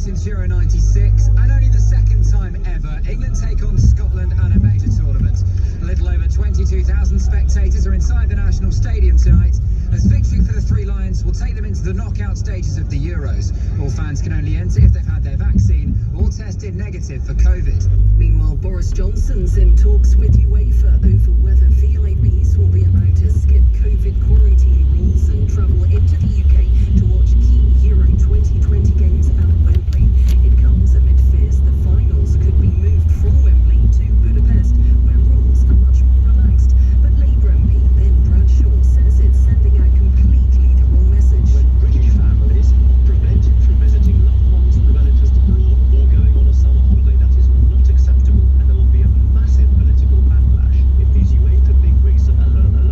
since Euro 96, and only the second time ever England take on Scotland at a major tournament. A little over 22,000 spectators are inside the National Stadium tonight, as victory for the Three Lions will take them into the knockout stages of the Euros. All fans can only enter if they've had their vaccine or tested negative for COVID. Meanwhile, Boris Johnson's in talks with UEFA over whether VIPs will be allowed to skip COVID quarantine rules and travel into the UK to watch key Euro 2020 games at Wembley. It comes amid fears the finals could be moved from Wembley to Budapest, where rules are much more relaxed. But Labour MP Ben Bradshaw says it's sending out completely the wrong message. When British families are prevented from visiting loved ones and relatives abroad or going on a summer holiday, that is not acceptable, and there will be a massive political backlash if these UEFA bigwigs alert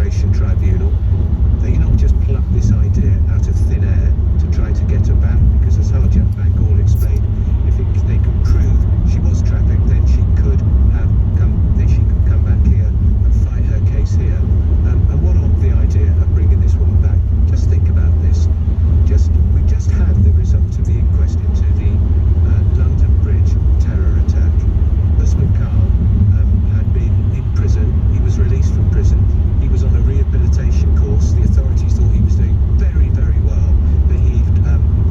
Immigration Tribunal. They not just plucked this idea out of thin air to try to get her back, because as Harjat Bangor explained, if they could prove she was trafficked, then she could come back here and fight her case here. And what of the idea of bringing this woman back? Just think about this. We just had the result of the inquest into the London Bridge terror attack. Usman Khan had been in prison. He was released from prison. He was on a rehabilitation course. The authorities thought he was doing very, very well, but he'd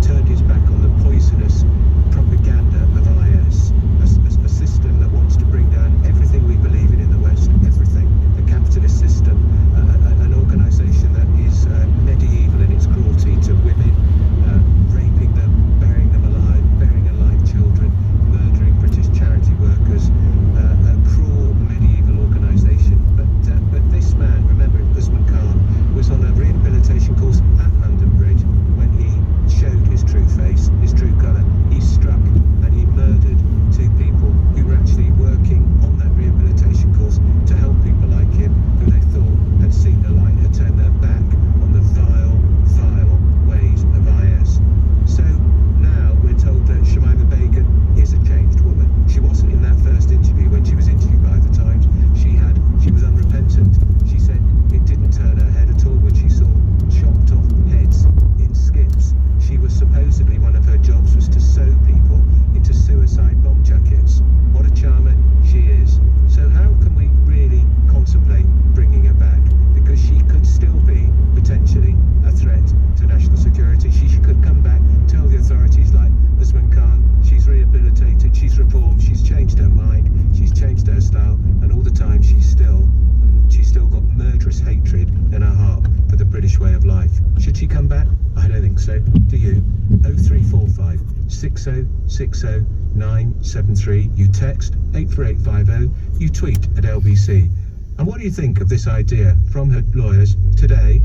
turned his back on the poisonous propaganda of IS, a system that wants to bring down everything we believe in the West, everything. The capitalist system, an organisation that is medieval in its cruelty to women, raping them, burying alive children, murdering British charity workers, a cruel medieval organisation. But this man, remember, Usman Khan, was on a rehabilitation course at London Bridge when he showed his true face, his true colour. He struck and he murdered two people who were actually working on that rehabilitation course to help people like him, who they thought had seen the light, had turned their back on the vile ways of IS. So now we're told that Shamima Begum is a changed woman. She wasn't in that first interview when she was interviewed by the Times. She was unrepentant. She said it didn't turn her head at all when she saw chopped off heads in skips. She was supposedly, one of her jobs was to sew people into suicide bomb jackets. What a charmer she is. So how can we really contemplate bringing her back? Because she could still be potentially a threat to national security. She could come back, tell the authorities like Usman Khan, she's rehabilitated, she's reformed, she's changed her mind, she's changed her style, and all the time she's still got murderous hatred in her heart for the British way of life. Should she come back? I don't think so. Do you? 0345 6060 973. You text 84850. You tweet at LBC. And what do you think of this idea from her lawyers today?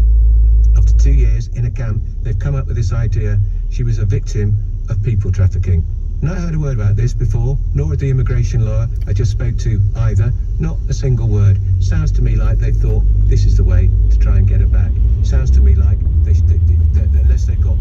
After 2 years in a camp, they've come up with this idea. She was a victim of people trafficking. Not heard a word about this before, nor had the immigration lawyer I just spoke to either. Not a single word. Sounds to me like they thought this is the way to try and get her back. Sounds to me like that unless they've got